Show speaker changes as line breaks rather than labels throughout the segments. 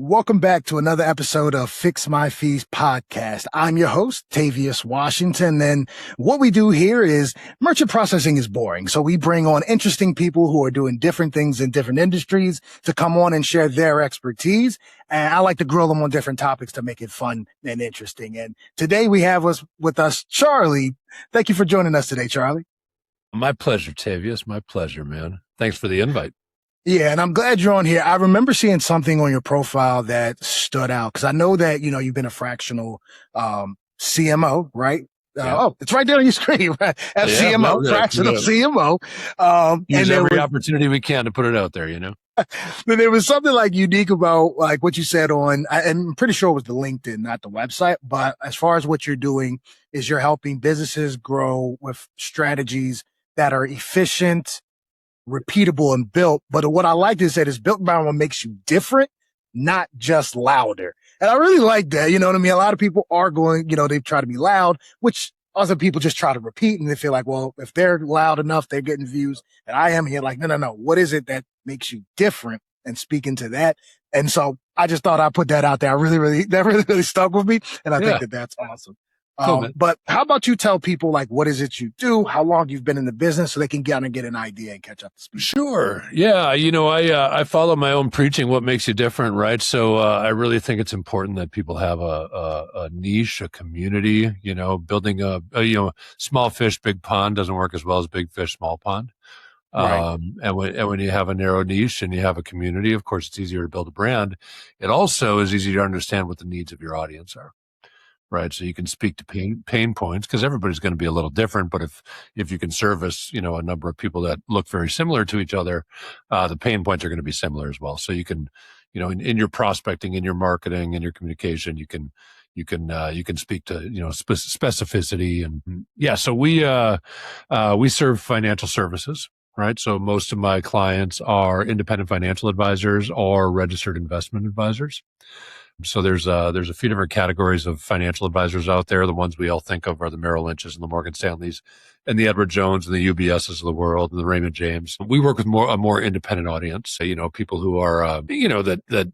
Welcome back to another episode of Fix My Fees podcast. I'm your host, Tavius Washington, and what we do here is merchant processing is boring. So we bring on interesting people who are doing different things in different industries to come on and share their expertise. And I like to grill them on different topics to make it fun and interesting. And today we have with us Charlie. Thank you for joining us today, Charlie.
My pleasure, Tavius. My pleasure, man. Thanks for the invite.
Yeah, and I'm glad you're on here. I remember seeing something on your profile that stood out because I know that, you've been a fractional CMO, right?
Yeah.
It's right there on your screen, right? FCMO, fractional CMO.
Use every opportunity we can to put it out there,
But there was something like unique about like what you said I'm pretty sure it was the LinkedIn, not the website. But as far as what you're doing is you're helping businesses grow with strategies that are efficient, repeatable, and built. But what I like is that it's built by what makes you different, not just louder. And I really like that. You know what I mean? A lot of people are going, they try to be loud, which other people just try to repeat. And they feel like, well, if they're loud enough, they're getting views. And I am here like, no. What is it that makes you different? And speaking to that. And so I just thought I'd put that out there. That really stuck with me. And I think that's awesome.
Cool,
but how about you tell people like, what is it you do, how long you've been in the business so they can get an idea and catch up to speed?
Sure. Yeah. I follow my own preaching, what makes you different, right? So, I really think it's important that people have a niche, a community, building a small fish, big pond doesn't work as well as big fish, small pond.
Right.
And when you have a narrow niche and you have a community, of course, it's easier to build a brand. It also is easier to understand what the needs of your audience are. Right. So you can speak to pain points because everybody's going to be a little different. But if you can service, a number of people that look very similar to each other, the pain points are going to be similar as well. So you can, in your prospecting, in your marketing, in your communication, you can speak to, specificity and So we serve financial services. Right. So most of my clients are independent financial advisors or registered investment advisors. So there's a few different categories of financial advisors out there. The ones we all think of are the Merrill Lynch's and the Morgan Stanley's and the Edward Jones and the UBS's of the world and the Raymond James. We work with a more independent audience, people who are, that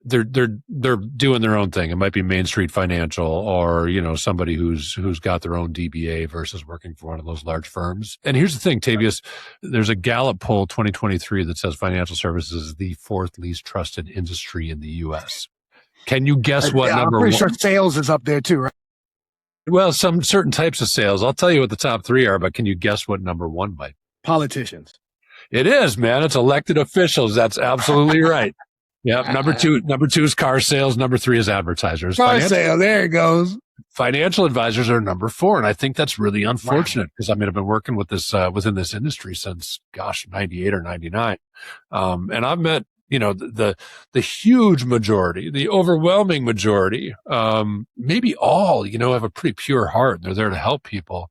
they're doing their own thing. It might be Main Street Financial or, somebody who's got their own DBA versus working for one of those large firms. And here's the thing, Tavius, there's a Gallup poll 2023 that says financial services is the fourth least trusted industry in the U.S. Can you guess what number one?
I'm pretty sure sales is up there too, right?
Well, some certain types of sales. I'll tell you what the top three are, but can you guess what number one might?
Politicians.
It is, man. It's elected officials. That's absolutely right. Yeah. Number two is car sales. Number three is advertisers.
Car sales. There it goes.
Financial advisors are number four. And I think that's really unfortunate because I've been working with this, within this industry since, 98 or 99. And I've met, the huge majority, the overwhelming majority, maybe all, have a pretty pure heart and they're there to help people.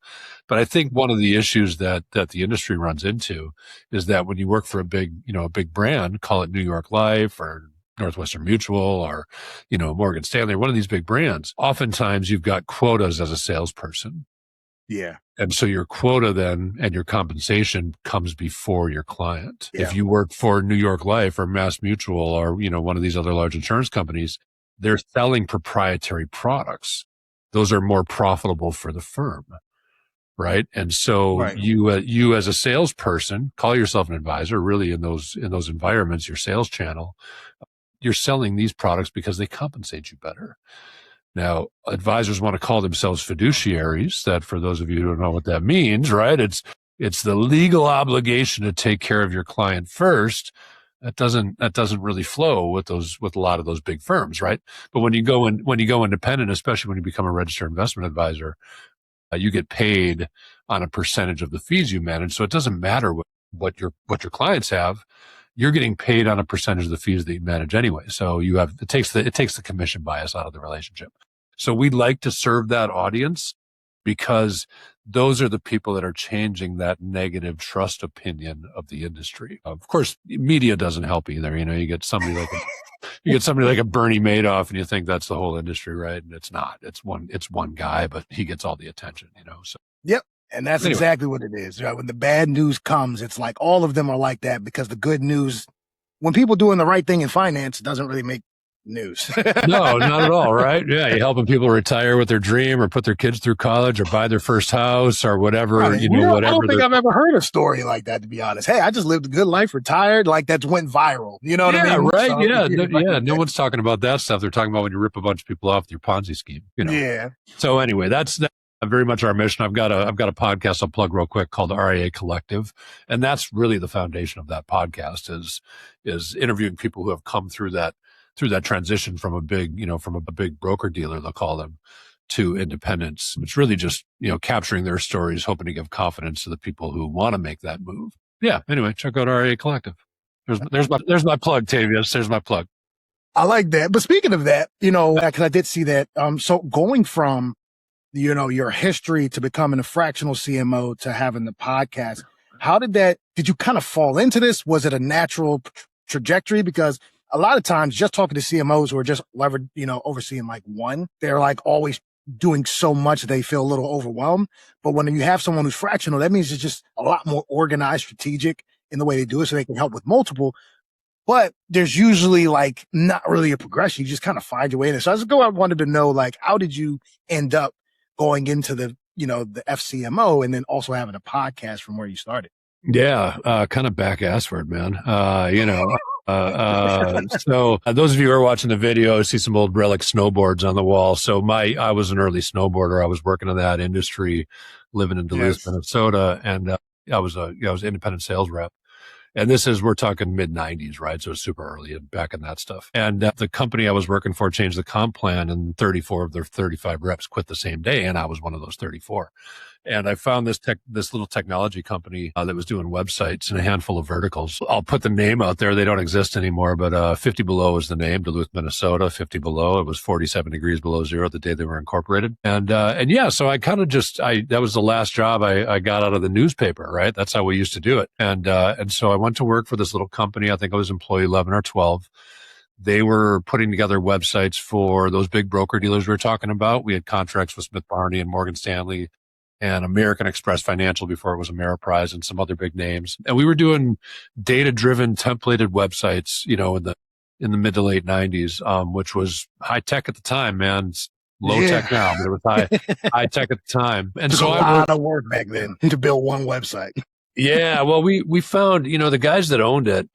But I think one of the issues that the industry runs into is that when you work for a big brand, call it New York Life or Northwestern Mutual or, Morgan Stanley, or one of these big brands, oftentimes you've got quotas as a salesperson.
Yeah.
And so your quota then and your compensation comes before your client.
Yeah.
If you work for New York Life or Mass Mutual or, one of these other large insurance companies, they're selling proprietary products. Those are more profitable for the firm. Right. And so you as a salesperson, call yourself an advisor, really in those environments, your sales channel, you're selling these products because they compensate you better. Now, advisors want to call themselves fiduciaries. That, for those of you who don't know what that means, right? It's the legal obligation to take care of your client first. That doesn't really flow with a lot of those big firms, right? But when you go independent, especially when you become a registered investment advisor, you get paid on a percentage of the fees you manage. So it doesn't matter what your clients have. You're getting paid on a percentage of the fees that you manage anyway. So it takes the commission bias out of the relationship. So we like to serve that audience because those are the people that are changing that negative trust opinion of the industry. Of course, media doesn't help either. You get somebody like a Bernie Madoff and you think that's the whole industry, right? And it's not. It's one guy, but he gets all the attention, So.
Yep. And that's exactly what it is, right? When the bad news comes, it's like all of them are like that because the good news, when people doing the right thing in finance, doesn't really make news.
No, not at all, right? Yeah, you're helping people retire with their dream or put their kids through college or buy their first house or whatever,
Right. You know, I don't
whatever
think
they're.
I've ever heard a story like that, to be honest. Hey, I just lived a good life, retired, like that went viral. You know what I
Yeah,
mean?
right.
So
Yeah, no,
like,
yeah. No
okay.
one's talking about that stuff. They're talking about when you rip a bunch of people off with your Ponzi scheme.
Yeah.
So anyway, that's very much our mission. I've got a podcast I'll plug real quick called RIA Collective, and that's really the foundation of that podcast is interviewing people who have come through that transition from a big broker dealer, they'll call them, to independence. It's really just capturing their stories, hoping to give confidence to the people who want to make that move. Yeah. Anyway, check out RIA Collective. There's my plug, Tavius. There's my plug.
I like that. But speaking of that, because I did see that. So going from your history to becoming a fractional CMO to having the podcast, did you kind of fall into this? Was it a natural trajectory? Because a lot of times just talking to CMOs who are just overseeing like one, they're like always doing so much they feel a little overwhelmed. But when you have someone who's fractional, that means it's just a lot more organized, strategic in the way they do it so they can help with multiple. But there's usually like not really a progression. You just kind of find your way in it. So I wanted to know, like, how did you end up going into the FCMO and then also having a podcast from where you started?
Yeah, kind of back assward, man. So those of you who are watching the video see some old relic snowboards on the wall. So I was an early snowboarder. I was working in that industry, living in Duluth,
Yes.
Minnesota, and I was an independent sales rep. And we're talking mid 90s, right? So it's super early back in that stuff. And the company I was working for changed the comp plan, and 34 of their 35 reps quit the same day. And I was one of those 34. And I found this little technology company that was doing websites in a handful of verticals. I'll put the name out there. They don't exist anymore, but 50 Below was the name, Duluth, Minnesota, 50 Below. It was 47 degrees below zero the day they were incorporated. And yeah, so I kind of that was the last job I got out of the newspaper, right? That's how we used to do it. And so I went to work for this little company. I think I was employee 11 or 12. They were putting together websites for those big broker dealers we were talking about. We had contracts with Smith Barney and Morgan Stanley and American Express Financial before it was Ameriprise and some other big names. And we were doing data-driven templated websites, in the mid to late 90s, which was high tech at the time, man. It's low tech now, but it was high tech at the time. And
Took
so
a lot of work back then to build one website.
Yeah, well, we found, the guys that owned it,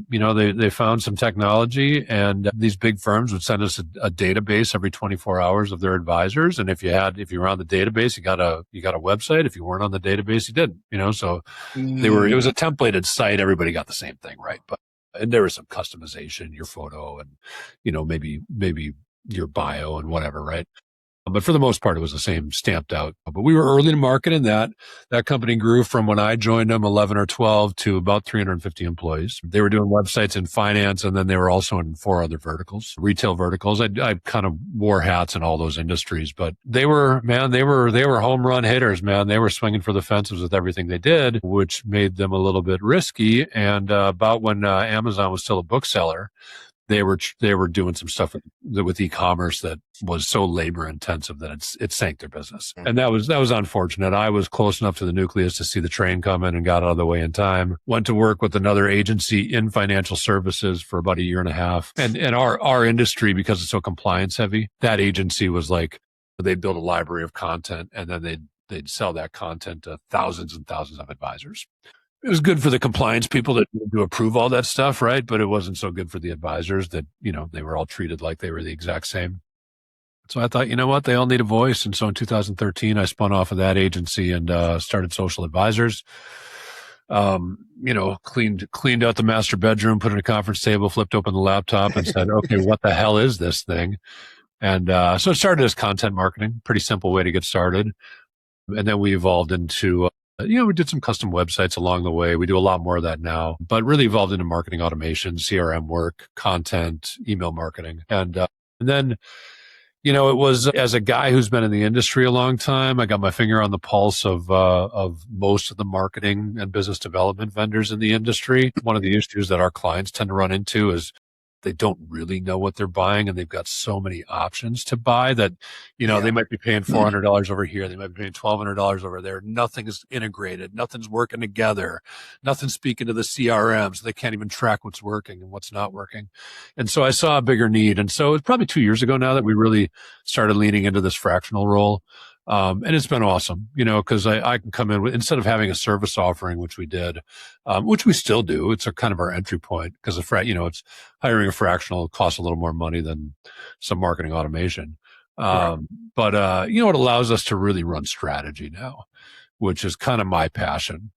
they found some technology, and these big firms would send us a database every 24 hours of their advisors. And if you were on the database, you got a website. If you weren't on the database, you didn't, so it was a templated site. Everybody got the same thing, right? And there was some customization, your photo and, maybe your bio and whatever, right? But for the most part, it was the same stamped out. But we were early to market in that. That company grew from when I joined them, 11 or 12, to about 350 employees. They were doing websites in finance, and then they were also in 4 other verticals, retail verticals. I kind of wore hats in all those industries, but they were home run hitters, man. They were swinging for the fences with everything they did, which made them a little bit risky. And about when Amazon was still a bookseller, they were doing some stuff with e-commerce that was so labor intensive that it sank their business. And that was unfortunate. I was close enough to the nucleus to see the train coming and got out of the way in time. Went to work with another agency in financial services for about a year and a half. And our industry, because it's so compliance heavy, that agency was like, they'd build a library of content and then they'd sell that content to thousands and thousands of advisors. It was good for the compliance people to approve all that stuff, right? But it wasn't so good for the advisors that, they were all treated like they were the exact same. So I thought, you know what? They all need a voice. And so in 2013, I spun off of that agency and started Social Advisors. Cleaned out the master bedroom, put in a conference table, flipped open the laptop and said, okay, what the hell is this thing? And so it started as content marketing, pretty simple way to get started. And then we evolved into we did some custom websites along the way. We do a lot more of that now, but really evolved into marketing automation, CRM work, content, email marketing. And then, it was, as a guy who's been in the industry a long time, I got my finger on the pulse of most of the marketing and business development vendors in the industry. One of the issues that our clients tend to run into is they don't really know what they're buying, and they've got so many options to buy that, they might be paying $400 over here. They might be paying $1,200 over there. Nothing is integrated. Nothing's working together. Nothing's speaking to the CRM. So they can't even track what's working and what's not working. And so I saw a bigger need. And so it's probably 2 years ago now that we really started leaning into this fractional role. And it's been awesome, cause I can come in with, instead of having a service offering, which we did, which we still do. It's a kind of our entry point because it's hiring a fractional costs a little more money than some marketing automation. But it allows us to really run strategy now, which is kind of my passion.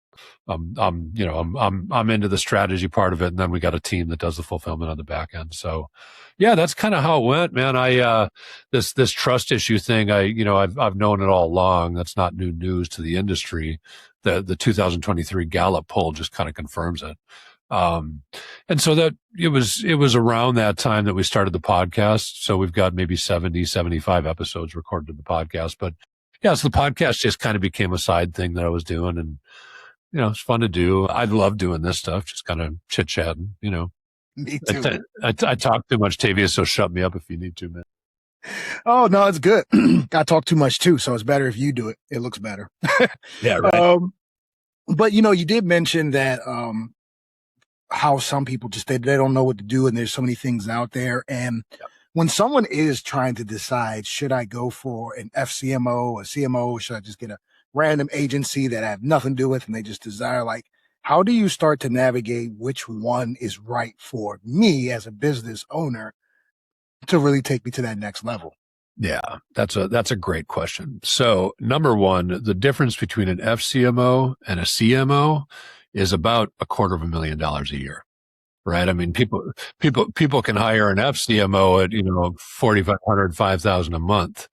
I'm into the strategy part of it. And then we got a team that does the fulfillment on the back end. So yeah, that's kind of how it went, man. This trust issue thing, I've known it all along. That's not new news to the industry. The 2023 Gallup poll just kind of confirms it. And so that it was around that time that we started the podcast. So we've got maybe 70, 75 episodes recorded in the podcast, but yeah, so the podcast just kind of became a side thing that I was doing, and it's fun to do. I love doing this stuff, just kind of chit chatting,
Me too.
I talk too much, Tavia, so shut me up if you need to, man.
Oh, no, it's good. I talk too much too, so it's better if you do it. It looks better.
Yeah, right.
But you did mention that how some people just they don't know what to do, and there's so many things out there. And when someone is trying to decide, should I go for an FCMO, a CMO, or should I just get a random agency that I have nothing to do with and they just desire, like, how do you start to navigate which one is right for me as a business owner to really take me to that next level?
Yeah, that's a great question. So number one, the difference between an FCMO and a CMO is about $250,000 a year, right? I mean, people can hire an FCMO at, 4,500, 5,000 a month.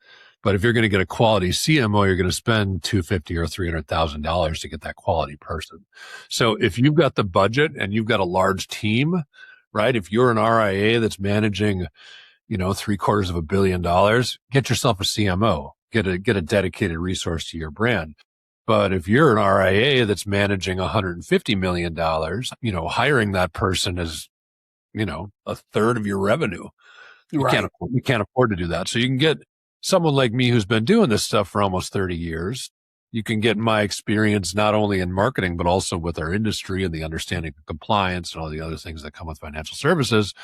But if you're going to get a quality CMO, you're going to spend $250,000 or $300,000 to get that quality person. So if you've got the budget and you've got a large team, right? If you're an RIA that's managing, $750 million, get yourself a CMO, get a dedicated resource to your brand. But if you're an RIA that's managing $150 million, hiring that person is, a third of your revenue. You can't afford to do that. So you can get someone like me who's been doing this stuff for almost 30 years. You can get my experience not only in marketing, but also with our industry and the understanding of compliance and all the other things that come with financial services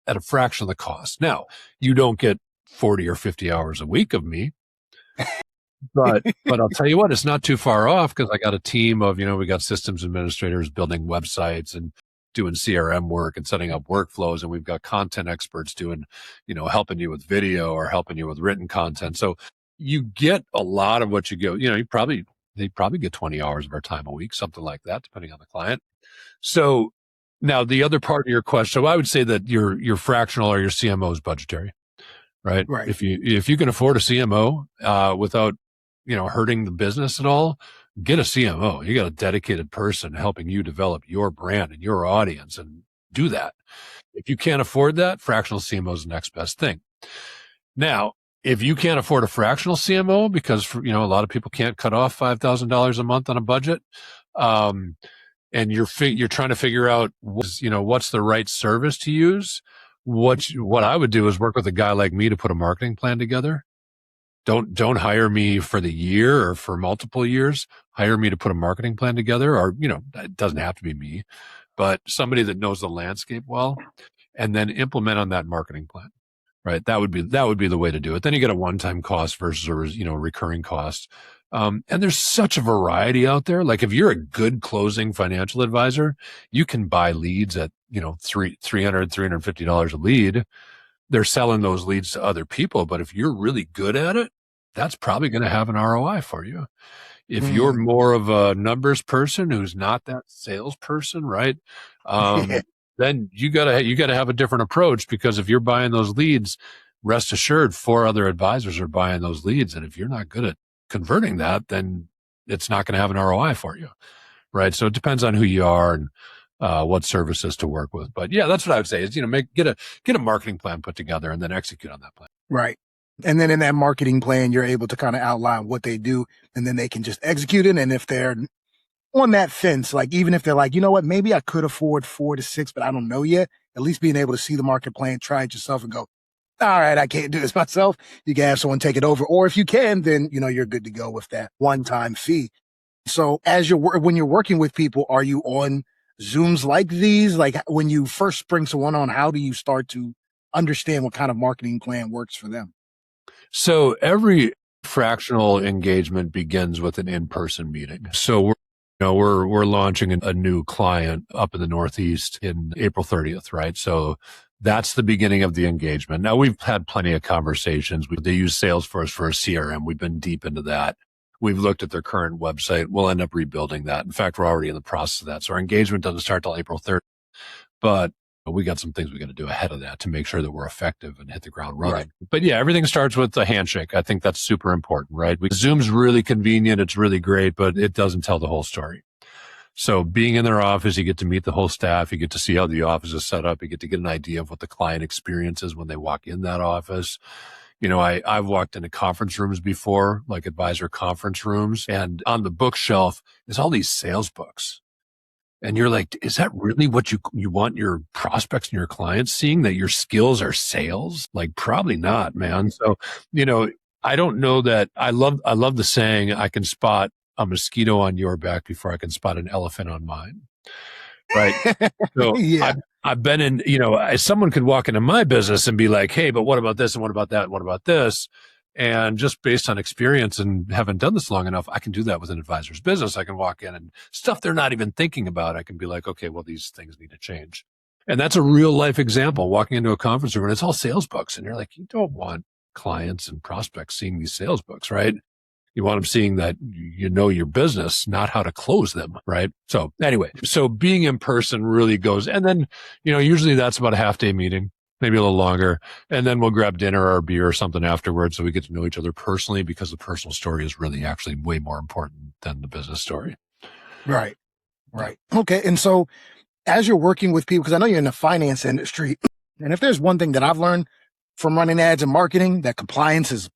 at a fraction of the cost. Now, you don't get 40 or 50 hours a week of me, but I'll tell you what, it's not too far off because I got a team of, we got systems administrators building websites and doing CRM work and setting up workflows. And we've got content experts doing, helping you with video or helping you with written content. So you get a lot of what you go, they probably get 20 hours of our time a week, something like that, depending on the client. So now the other part of your question, so I would say that your fractional or your CMO is budgetary, right?
Right.
If you can afford a CMO, without, hurting the business at all, get a CMO. You got a dedicated person helping you develop your brand and your audience, and do that. If you can't afford that, fractional CMO is the next best thing. Now, if you can't afford a fractional CMO because, a lot of people can't cut off $5,000 a month on a budget, and you're trying to figure out, what's the right service to use. What I would do is work with a guy like me to put a marketing plan together. Don't hire me for the year or for multiple years. Hire me to put a marketing plan together, or, it doesn't have to be me, but somebody that knows the landscape well, and then implement on that marketing plan, right? That would be the way to do it. Then you get a one-time cost versus a, recurring cost. And there's such a variety out there. Like if you're a good closing financial advisor, you can buy leads at, $350 a lead. They're selling those leads to other people. But if you're really good at it, that's probably going to have an ROI for you. If you're more of a numbers person who's not that salesperson, right? Then you gotta have a different approach, because if you're buying those leads, rest assured 4 other advisors are buying those leads. And if you're not good at converting that, then it's not going to have an ROI for you. Right. So it depends on who you are and what services to work with. But yeah, that's what I would say is, get a marketing plan put together and then execute on that plan.
Right. And then in that marketing plan, you're able to kind of outline what they do, and then they can just execute it. And if they're on that fence, like even if they're like, maybe I could afford 4 to 6, but I don't know yet, at least being able to see the market plan, try it yourself and go, all right, I can't do this myself. You can have someone take it over. Or if you can, then, you're good to go with that one-time fee. So when you're working with people, are you on Zooms like these? Like when you first bring someone on, how do you start to understand what kind of marketing plan works for them?
So every fractional engagement begins with an in-person meeting. So we're launching a new client up in the Northeast in April 30th, right? So that's the beginning of the engagement. Now we've had plenty of conversations. They use Salesforce for a CRM. We've been deep into that. We've looked at their current website. We'll end up rebuilding that. In fact, we're already in the process of that. So our engagement doesn't start till April 30th, but we got some things we got to do ahead of that to make sure that we're effective and hit the ground running. Right. But yeah, everything starts with a handshake. I think that's super important, right? Zoom's really convenient. It's really great, but it doesn't tell the whole story. So being in their office, you get to meet the whole staff. You get to see how the office is set up. You get to get an idea of what the client experience is when they walk in that office. I've walked into conference rooms before, like advisor conference rooms, and on the bookshelf is all these sales books. And you're like, is that really what you want your prospects and your clients seeing, that your skills are sales? Like, probably not, man. So, I don't know that I love the saying, I can spot a mosquito on your back before I can spot an elephant on mine. Right. So
Yeah.
I've been in, someone could walk into my business and be like, hey, but what about this? And what about that? And what about this? And just based on experience and having done this long enough, I can do that with an advisor's business. I can walk in and stuff they're not even thinking about. I can be like, okay, well, these things need to change. And that's a real life example, walking into a conference room and it's all sales books. And you're like, you don't want clients and prospects seeing these sales books, right? You want them seeing that your business, not how to close them, right? So anyway, being in person really goes, and then, usually that's about a half-day meeting, maybe a little longer. And then we'll grab dinner or a beer or something afterwards so we get to know each other personally, because the personal story is really actually way more important than the business story.
Right. Okay. And so as you're working with people, because I know you're in the finance industry, and if there's one thing that I've learned from running ads and marketing, that compliance is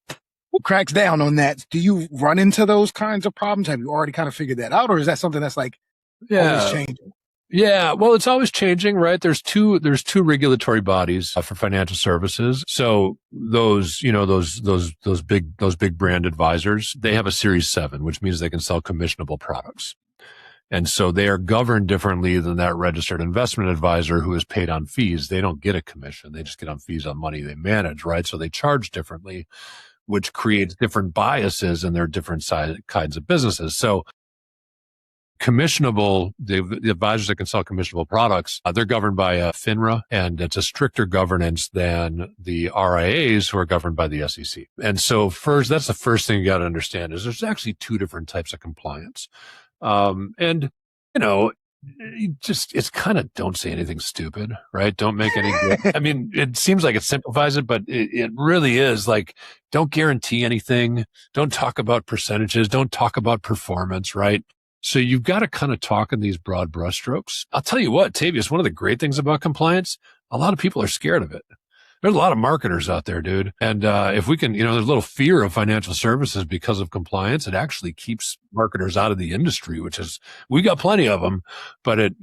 cracks down on that. Do you run into those kinds of problems? Have you already kind of figured that out? Or is that something that's like always changing?
Yeah, well, it's always changing, right? There's two regulatory bodies for financial services. So those big brand advisors, they have a Series 7, which means they can sell commissionable products. And so they are governed differently than that registered investment advisor who is paid on fees. They don't get a commission. They just get on fees on money they manage, right? So they charge differently, which creates different biases in their different kinds of businesses. So commissionable, the advisors that can sell commissionable products, they're governed by FINRA, and it's a stricter governance than the RIAs who are governed by the SEC. And so that's the first thing you got to understand is there's actually two different types of compliance. It's kind of, don't say anything stupid, right? Don't make any, I mean, it seems like it simplifies it, but it really is like, don't guarantee anything. Don't talk about percentages. Don't talk about performance, right? So you've got to kind of talk in these broad brushstrokes. I'll tell you what, Tavius, one of the great things about compliance, a lot of people are scared of it. There's a lot of marketers out there, dude. And if we can, there's a little fear of financial services because of compliance. It actually keeps marketers out of the industry, we got plenty of them, but it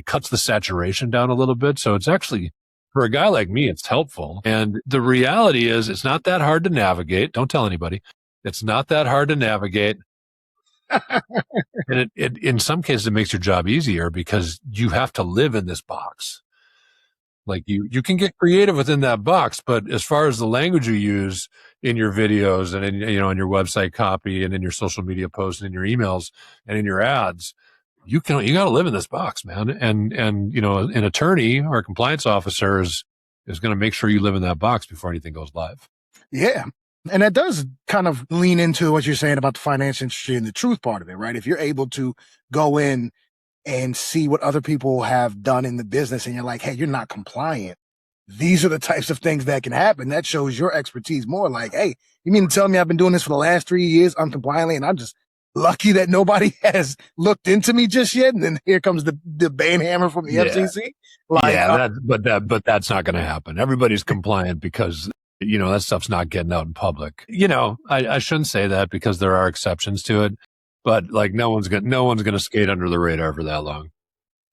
cuts the saturation down a little bit. So it's actually, for a guy like me, it's helpful. And the reality is it's not that hard to navigate. Don't tell anybody. It's not that hard to navigate. And it in some cases, it makes your job easier because you have to live in this box. Like you can get creative within that box, but as far as the language you use in your videos and in your website copy and in your social media posts and in your emails and in your ads, you got to live in this box, man. And an attorney or a compliance officer is going to make sure you live in that box before anything goes live.
Yeah. And that does kind of lean into what you're saying about the finance industry and the truth part of it, right? If you're able to go in and see what other people have done in the business and you're like, hey, you're not compliant, these are the types of things that can happen. That shows your expertise more. Like, hey, you mean to tell me I've been doing this for the last 3 years uncompliantly and I'm just lucky that nobody has looked into me just yet? And then here comes the ban hammer from the FCC.
But that's not going to happen. Everybody's compliant because that stuff's not getting out in public. I shouldn't say that because there are exceptions to it, but like no one's going to skate under the radar for that long.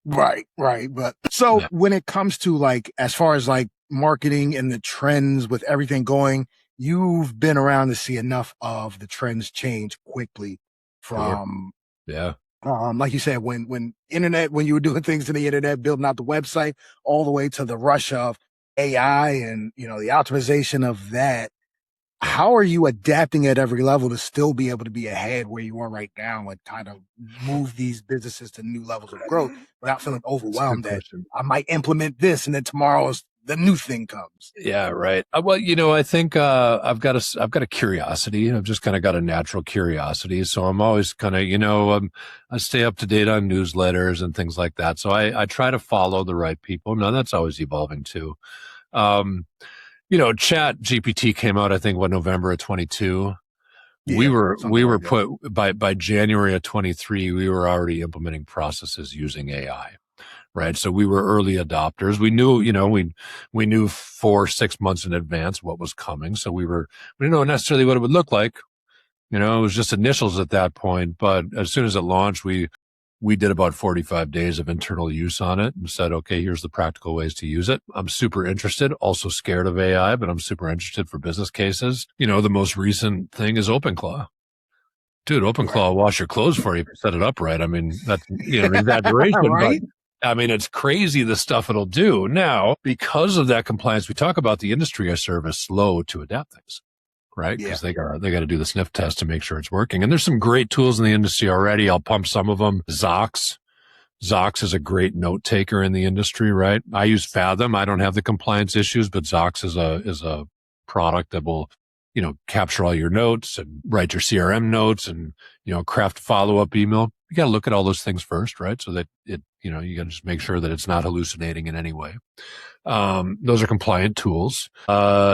Right, right. But so
Yeah,
when it comes to like, as far as like marketing and the trends with everything going, you've been around to see enough of the trends change quickly
sure.
from,
Yeah,
like you said, when you were doing things to the internet, building out the website, all the way to the rush of AI and, the optimization of that.
yeah.
How are you adapting at every level to still be able to be ahead where you are right now and kind of move these businesses to new levels of growth without feeling
That's a good
overwhelmed that
question.
I might implement this and then tomorrow's the new thing comes?
Yeah, right. Well, I think I've got a curiosity. I've just kind of got a natural curiosity, so I'm always kind of I stay up to date on newsletters and things like that. So I try to follow the right people. Now that's always evolving too. Um, Chat GPT came out, I think, November of 22. We
Yeah,
were
something
we were
like that.
put by January of 23. We were already implementing processes using AI. Right. So we were early adopters. We knew, we knew 4, 6 months in advance what was coming. So we didn't know necessarily what it would look like. It was just initials at that point. But as soon as it launched, we did about 45 days of internal use on it and said, okay, here's the practical ways to use it. I'm super interested, also scared of AI, but I'm super interested for business cases. The most recent thing is OpenClaw. Dude,
Right.
OpenClaw will wash your clothes for you if you set it up right. I mean, that's, an exaggeration, but
Right?
I mean, it's crazy the stuff it'll do. Now, because of that compliance, we talk about the industry I serve is slow to adapt things, right?
Yeah.
Because they got to do the sniff test to make sure it's working. And there's some great tools in the industry already. I'll pump some of them. Zox is a great note taker in the industry, right? I use Fathom. I don't have the compliance issues, but Zox is a product that will, capture all your notes and write your CRM notes and, craft follow-up email. You got to look at all those things first, right? So that you got to just make sure that it's not hallucinating in any way. Those are compliant tools.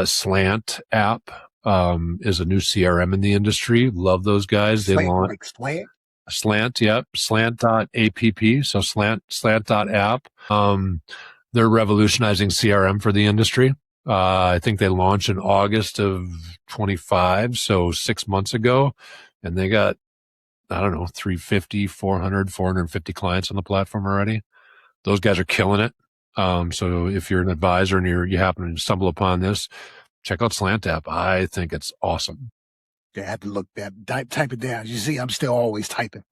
Slant app, is a new CRM in the industry. Love those guys. They
Slant,
launched
like slant.
Slant, yep. Slant.app. So slant.app. They're revolutionizing CRM for the industry. I think they launched in August of 25. So 6 months ago, and they got, I don't know, 350, 400, 450 clients on the platform already. Those guys are killing it. So if you're an advisor and you happen to stumble upon this, check out Slant app. I think it's awesome.
I had to look that, type it down. You see, I'm still always typing.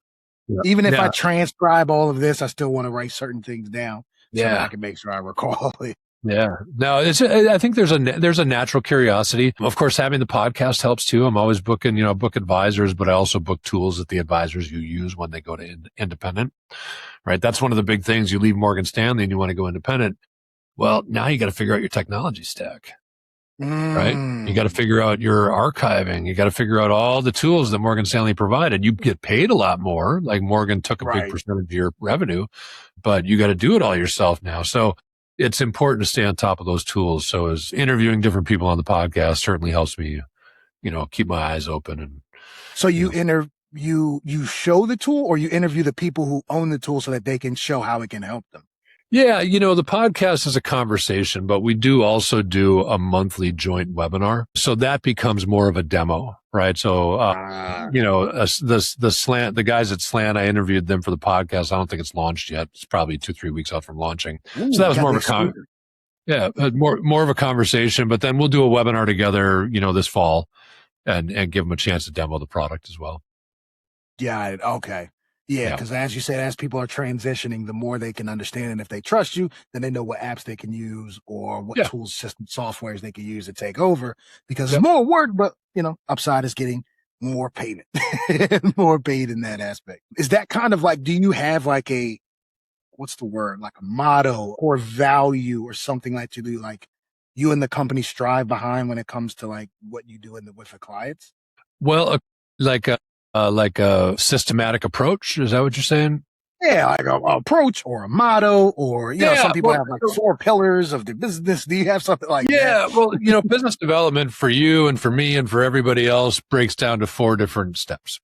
Yeah.
Even if I
Yeah.
transcribe all of this, I still want to write certain things down so that I
Yeah.
can make sure I recall it.
Yeah. No, I think there's a natural curiosity. Of course, having the podcast helps too. I'm always booking, book advisors, but I also book tools that the advisors you use when they go to independent, right? That's one of the big things. You leave Morgan Stanley and you want to go independent. Well, now you got to figure out your technology stack, right? You got to
Mm,
figure out your archiving. You got to figure out all the tools that Morgan Stanley provided. You get paid a lot more. Like Morgan took a big
right.
percentage of your revenue, but you got to do it all yourself now. So it's important to stay on top of those tools. So as interviewing different people on the podcast certainly helps me, keep my eyes open and,
So
you
you
know,
you show the tool or you interview the people who own the tool so that they can show how it can help them.
yeah, the podcast is a conversation, but we do also do a monthly joint webinar. So that becomes more of a demo, right? So,
Ah,
the guys at Slant, I interviewed them for the podcast. I don't think it's launched yet. It's probably 2, 3 weeks out from launching. So
ooh,
that was
got
more
the
of a
exclusive.
yeah, more of a conversation, but then we'll do a webinar together, this fall and give them a chance to demo the product as well.
Got it. Okay. Yeah,
Yeah.
because as you said, as people are transitioning, the more they can understand, and if they trust you, then they know what apps they can use or what
Yeah.
tools, system, softwares they can use to take over. Because it's
Yep.
more work, but upside is getting more payment, more paid in that aspect. Is that kind of like? Do you have like a what's the word? Like a motto or value or something like you do, like you and the company strive behind when it comes to like what you do with the clients?
Well, like a, like a systematic approach. Is that what you're saying?
Yeah, like a approach or a motto, or
Yeah.
some people
Well,
have like 4 pillars of their business. Do you have something like that?
yeah. Well, business development for you and for me and for everybody else breaks down to 4 different steps.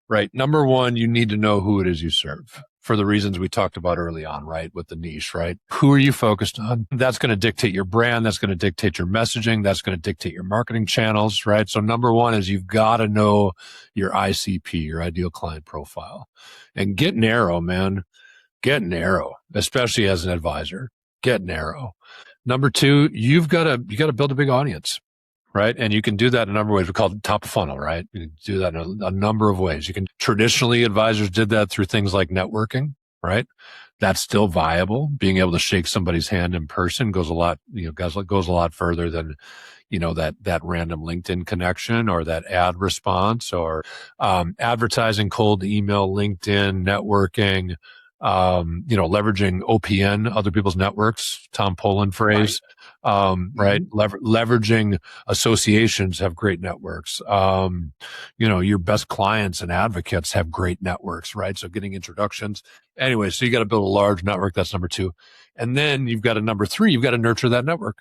Right. Number one, you need to know who it is you serve for the reasons we talked about early on, right? With the niche, right? Who are you focused on? That's going to dictate your brand. That's going to dictate your messaging. That's going to dictate your marketing channels, right? So number one is you've got to know your ICP, your ideal client profile, and get narrow, man. get narrow, especially as an advisor. Get narrow. Number two, you got to build a big audience, right? And you can do that in a number of ways. We call it top of funnel, right? You can do that in a number of ways. You can traditionally, advisors did that through things like networking, right? That's still viable. Being able to shake somebody's hand in person goes a lot, goes a lot further than, that random LinkedIn connection or that ad response or, advertising, cold email, LinkedIn, networking, leveraging OPN, other people's networks, Tom Poland phrase, right? Leveraging associations have great networks. Your best clients and advocates have great networks, right? So getting introductions. Anyway, so you got to build a large network. That's number two. And then you've got a number three, you've got to nurture that network,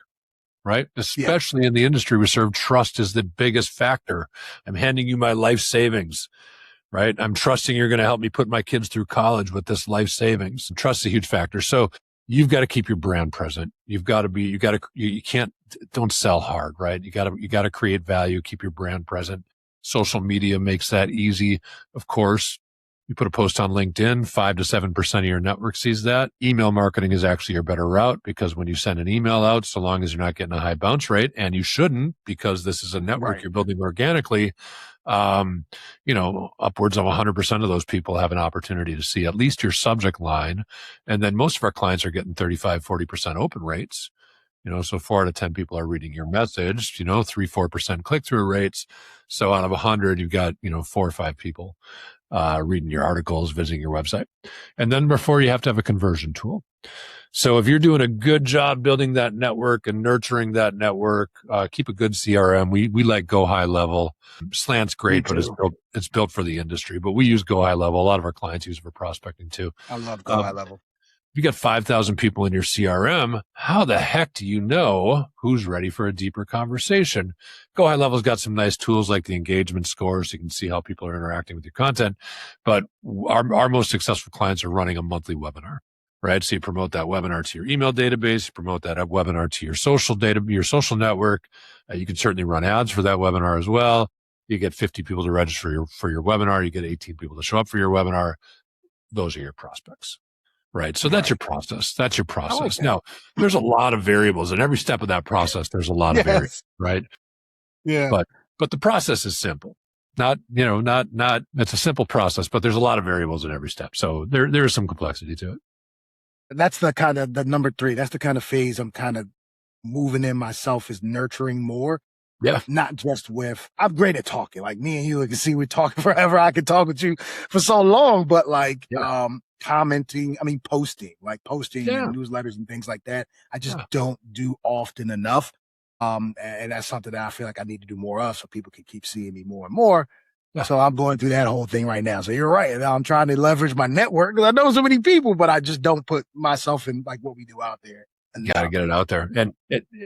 right? Especially in the industry we serve, trust is the biggest factor. I'm handing you my life savings. Right? I'm trusting you're going to help me put my kids through college with this life savings. Trust is a huge factor. So you've got to keep your brand present. You can't, don't sell hard, right? You got to create value, keep your brand present. Social media makes that easy. Of course, you put a post on LinkedIn, 5 to 7% of your network sees that. Email marketing is actually your better route because when you send an email out, so long as you're not getting a high bounce rate, and you shouldn't because this is a network you're building organically, upwards of 100% of those people have an opportunity to see at least your subject line. And then most of our clients are getting 35, 40% open rates. So 4 out of 10 people are reading your message, 3, 4% click-through rates. So out of 100, you've got, 4 or 5 people, reading your articles, visiting your website. And then number 4, you have to have a conversion tool. So if you're doing a good job building that network and nurturing that network, keep a good CRM. We like Go High Level. Slant's great, but it's built for the industry, but we use Go High Level. A lot of our clients use it for prospecting too.
I love Go High Level.
If you got 5,000 people in your CRM, how the heck do you know who's ready for a deeper conversation? Go High Level's got some nice tools like the engagement scores. So you can see how people are interacting with your content. But our most successful clients are running a monthly webinar, right? So you promote that webinar to your email database, you promote that webinar to your social network. You can certainly run ads for that webinar as well. You get 50 people to register for your webinar. You get 18 people to show up for your webinar. Those are your prospects. Right. So that's your process. That's your process. Now, there's a lot of variables in every step of that process. There's a lot of variables, right?
Yeah.
But the process is simple. It's a simple process, but there's a lot of variables in every step. So there is some complexity to it.
That's the kind of the number 3. That's the kind of phase I'm kind of moving in myself, is nurturing more.
Yeah.
Not just I'm great at talking. Like me and you can see we're talking forever. I can talk with you for so long, but commenting, posting in newsletters and things like that. I just don't do often enough. And that's something that I feel like I need to do more of so people can keep seeing me more and more. Yeah. So I'm going through that whole thing right now. So you're right. I'm trying to leverage my network because I know so many people, but I just don't put myself in like what we do out there.
You got to get it out there.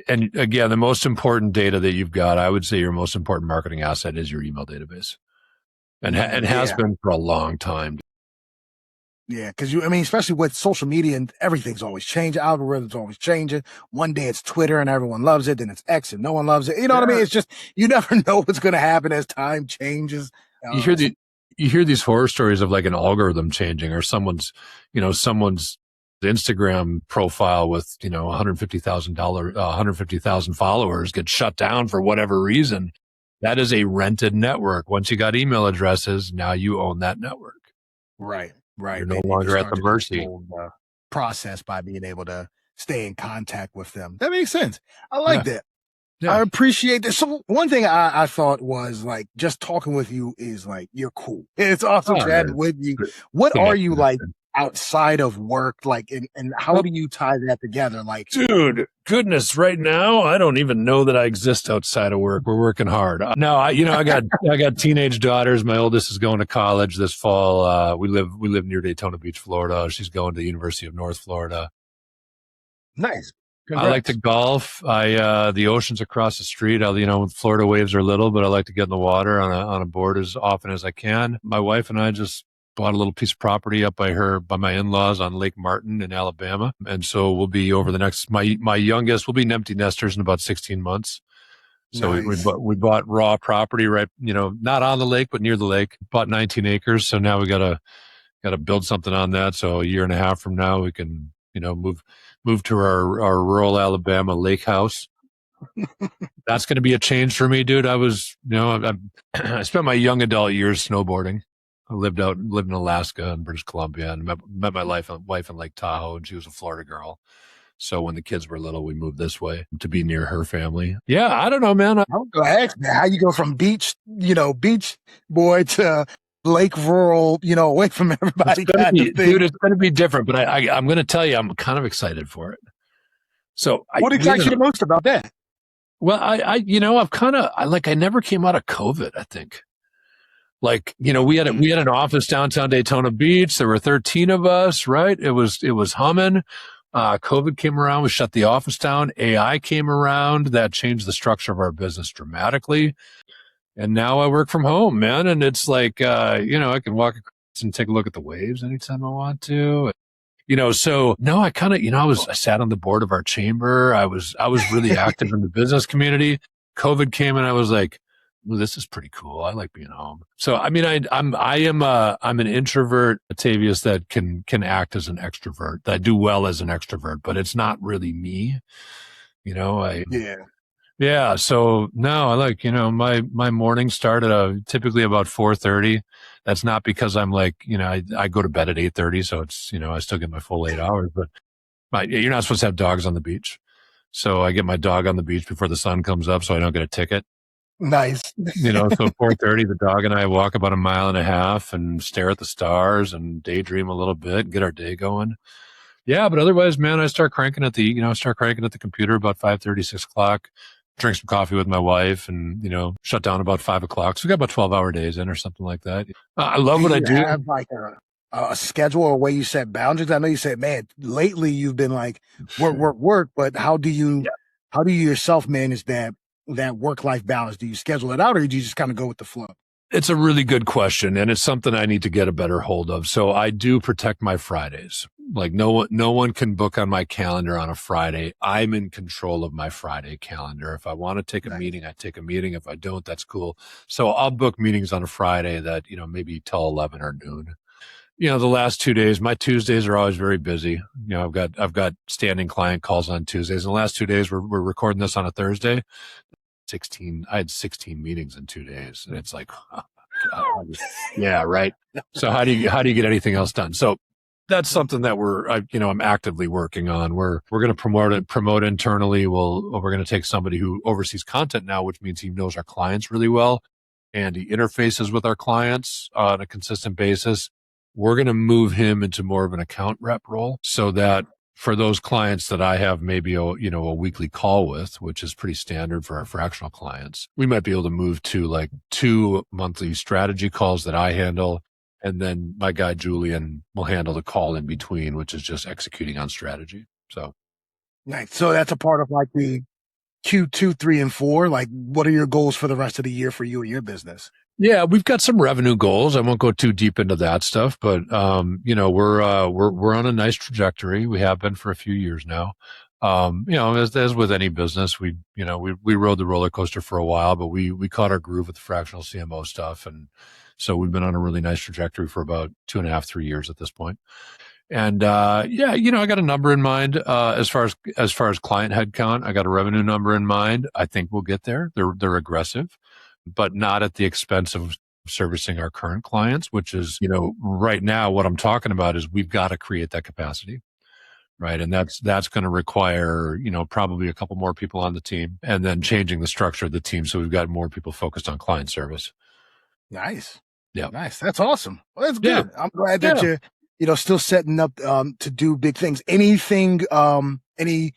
And again, the most important data that you've got, I would say your most important marketing asset is your email database. And has been for a long time.
Yeah, because especially with social media and everything's always changing. Algorithms always changing. One day it's Twitter and everyone loves it. Then it's X and no one loves it. You know what I mean? It's just, you never know what's going to happen as time changes.
You hear these horror stories of like an algorithm changing or someone's Instagram profile with, 150,000 followers get shut down for whatever reason. That is a rented network. Once you got email addresses, now you own that network.
Right.
You're no longer at the mercy.
Process by being able to stay in contact with them. That makes sense. I like that.
Yeah.
I appreciate this. So one thing I thought was like, just talking with you is like, you're cool. It's awesome chatting with you. What are you like outside of work? Like, and how do you tie that together? Like,
dude, goodness, right now, I don't even know that I exist outside of work. We're working hard. No, I got teenage daughters. My oldest is going to college this fall. We live near Daytona Beach, Florida. She's going to the University of North Florida.
Nice. Congrats.
I like to golf. The ocean's across the street. Florida waves are little, but I like to get in the water on a board as often as I can. My wife and I just bought a little piece of property up by my in-laws on Lake Martin in Alabama. And so we'll be over the next, my youngest will be empty nesters in about 16 months. So nice. we bought raw property, right? Not on the lake, but near the lake, bought 19 acres. So now we got to got to build something on that. So a year and a half from now, we can, move to our rural Alabama lake house. That's going to be a change for me, dude. I was, I spent my young adult years snowboarding. I lived in Alaska and British Columbia, and met my wife in Lake Tahoe, and she was a Florida girl. So when the kids were little, we moved this way to be near her family. Yeah, I don't know, man.
I'm gonna ask you how you go from beach boy to lake rural, away from everybody kind of thing.
Dude, it's going to be different, but I'm going to tell you, I'm kind of excited for it. So
what excites you the most about that?
Well, I never came out of COVID, I think. Like, we had an office downtown Daytona Beach. There were 13 of us, right? It was humming. COVID came around. We shut the office down. AI came around. That changed the structure of our business dramatically. And now I work from home, man. And it's like, I can walk across and take a look at the waves anytime I want to. So no, I kind of, I sat on the board of our chamber. I was really active in the business community. COVID came and I was like, well, this is pretty cool. I like being home. So, I mean, I'm an introvert, Octavius, that can act as an extrovert. I do well as an extrovert, but it's not really me. Yeah. So no, I like, my mornings start at typically about 4:30. That's not because I'm like, I go to bed at 8:30. So it's, I still get my full 8 hours, but you're not supposed to have dogs on the beach. So I get my dog on the beach before the sun comes up so I don't get a ticket.
Nice.
So 4:30, the dog and I walk about 1.5 miles and stare at the stars and daydream a little bit and get our day going. Yeah. But otherwise, man, I start cranking at the computer about 5:30, 6 o'clock. Drink some coffee with my wife and, shut down about 5 o'clock. So we got about 12-hour days in or something like that. I love what I do.
Do you have like a schedule or a way you set boundaries? I know you said, man, lately you've been like work, but how do you yourself manage that work-life balance? Do you schedule it out or do you just kind of go with the flow?
It's a really good question, and it's something I need to get a better hold of. So I do protect my Fridays. Like no one can book on my calendar on a Friday. I'm in control of my Friday calendar. If I want to take a meeting, I take a meeting. If I don't, that's cool. So I'll book meetings on a Friday that, maybe till 11 or noon. The last 2 days, my Tuesdays are always very busy. I've got standing client calls on Tuesdays. And the last 2 days, we're recording this on a Thursday. I had 16 meetings in 2 days, and it's like, oh, yeah, right. So how do you get anything else done? So that's something that I'm actively working on. We're going to promote internally. We're going to take somebody who oversees content now, which means he knows our clients really well and he interfaces with our clients on a consistent basis. We're going to move him into more of an account rep role so that for those clients that I have maybe a weekly call with, which is pretty standard for our fractional clients, we might be able to move to like 2 monthly strategy calls that I handle. And then my guy, Julian, will handle the call in between, which is just executing on strategy. So.
Nice. So that's a part of like the Q2, 3, and 4. Like, what are your goals for the rest of the year for you and your business?
Yeah, we've got some revenue goals. I won't go too deep into that stuff, but we're on a nice trajectory. We have been for a few years now. As with any business, we rode the roller coaster for a while, but we caught our groove with the fractional CMO stuff, and so we've been on a really nice trajectory for about 2.5, 3 years at this point. And I got a number in mind as far as client headcount. I got a revenue number in mind. I think we'll get there. They're aggressive, but not at the expense of servicing our current clients, which is, right now what I'm talking about is we've got to create that capacity, right? And that's going to require, probably a couple more people on the team and then changing the structure of the team. So we've got more people focused on client service.
Nice.
Yeah.
Nice. That's awesome. Well, that's good.
Yeah.
I'm glad that you're, still setting up to do big things. Anything, any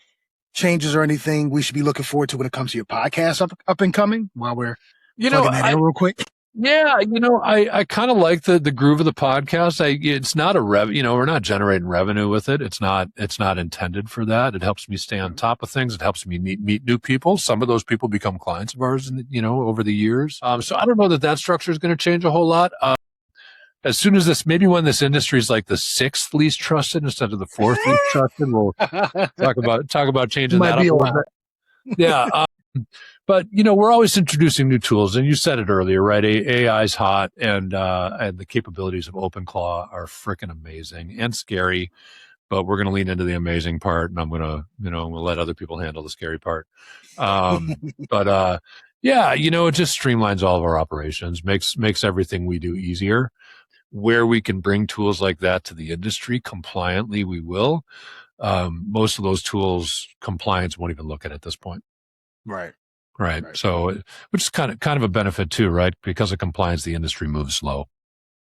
changes or anything we should be looking forward to when it comes to your podcast up and coming while we're plugging that in real quick?
Yeah, I kind of like the groove of the podcast. It's not we're not generating revenue with it. It's not intended for that. It helps me stay on top of things. It helps me meet new people. Some of those people become clients of ours, over the years. So I don't know that structure is going to change a whole lot. As soon as maybe when this industry is like the 6th least trusted instead of the 4th least trusted, we'll talk about changing that up a little bit. Yeah. But, we're always introducing new tools. And you said it earlier, right? AI is hot, and the capabilities of OpenClaw are freaking amazing and scary. But we're going to lean into the amazing part, and I'm going to, we'll let other people handle the scary part. But yeah, it just streamlines all of our operations, makes everything we do easier. Where we can bring tools like that to the industry compliantly, we will. Most of those tools, compliance won't even look at this point.
Right.
Right. So, which is kind of a benefit too, right? Because of compliance, the industry moves slow.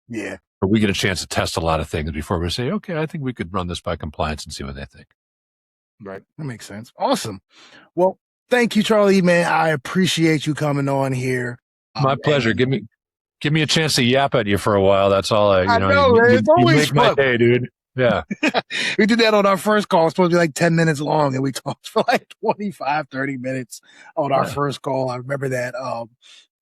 Yeah.
But we get a chance to test a lot of things before we say, okay, I think we could run this by compliance and see what they think.
Right. That makes sense. Awesome. Well, thank you, Charlie, man. I appreciate you coming on here.
My pleasure. Give me a chance to yap at you for a while. That's all
I know, man. It's always
make my day, dude. Yeah.
We did that on our first call. It's supposed to be like 10 minutes long, and we talked for like 25, 30 minutes on our first call. I remember that.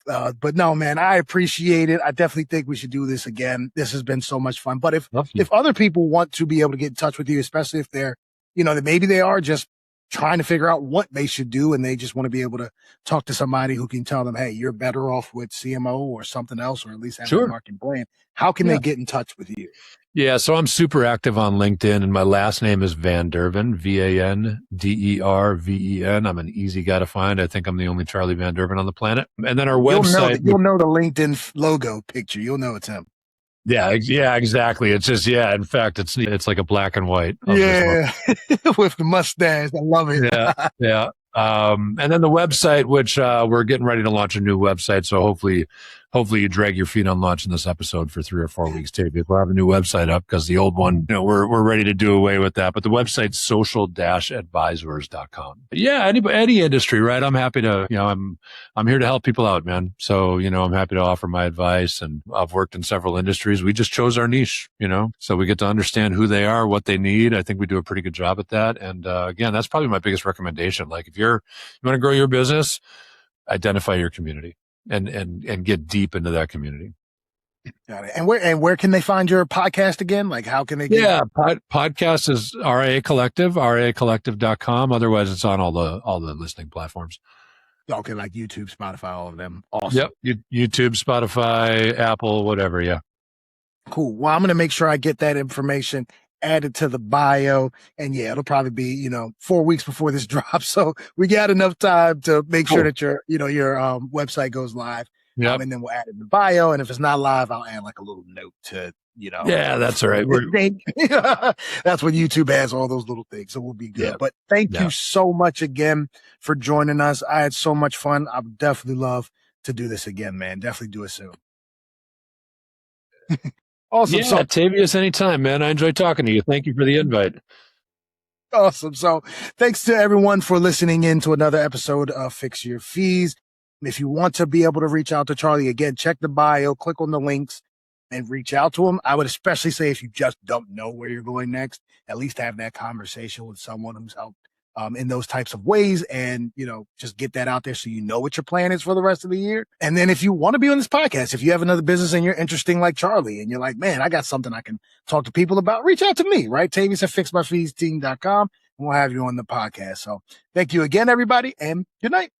But no, man, I appreciate it. I definitely think we should do this again. This has been so much fun. But if other people want to be able to get in touch with you, especially if they're, that maybe they are just trying to figure out what they should do, and they just want to be able to talk to somebody who can tell them, hey, you're better off with CMO or something else, or at least have a marketing plan. How can they get in touch with you?
Yeah, so I'm super active on LinkedIn, and my last name is Van Derven, VanDerven. I'm an easy guy to find. I think I'm the only Charlie Van Derven on the planet. And then our website.
You'll know the LinkedIn logo picture. You'll know it's him.
Yeah, exactly. It's just, in fact, it's like a black and white.
Yeah, with the mustache. I love it.
Yeah. And then the website, which we're getting ready to launch a new website. So hopefully you drag your feet on launching this episode for 3 or 4 weeks too. We'll have a new website up because the old one, we're ready to do away with that. But the website's social-advisors.com. Yeah, any industry, right? I'm happy to, I'm here to help people out, man. So, I'm happy to offer my advice, and I've worked in several industries. We just chose our niche, so we get to understand who they are, what they need. I think we do a pretty good job at that. And again, that's probably my biggest recommendation. Like if you want to grow your business, identify your community and get deep into that community.
Got it. And where can they find your podcast again? Like how can they get
podcast is RIA Collective, RIAcollective.com. Otherwise it's on all the listening platforms.
Okay, like YouTube, Spotify, all of them. Awesome.
Yep. YouTube, Spotify, Apple, whatever. Yeah.
Cool. Well, I'm going to make sure I get that information added to the bio, and it'll probably be 4 weeks before this drops, so we got enough time to make sure that your website goes live. And then we'll add it in the bio, and if it's not live, I'll add like a little note to
yeah, that's all right.
That's what YouTube has, all those little things, so we'll be good. But thank you so much again for joining us. I had so much fun. I would definitely love to do this again, man. Definitely do it soon. Awesome.
Yeah, Tavius, anytime, man. I enjoyed talking to you. Thank you for the invite.
Awesome. So thanks to everyone for listening in to another episode of Fix Your Fees. If you want to be able to reach out to Charlie, again, check the bio, click on the links, and reach out to him. I would especially say if you just don't know where you're going next, at least have that conversation with someone who's helped in those types of ways, and just get that out there so you know what your plan is for the rest of the year. And then if you want to be on this podcast, if you have another business and you're interesting like Charlie, and you're like, man, I got something I can talk to people about, reach out to me, right? Tavius at fixmyfeesteam.com, and we'll have you on the podcast. So thank you again, everybody, and good night.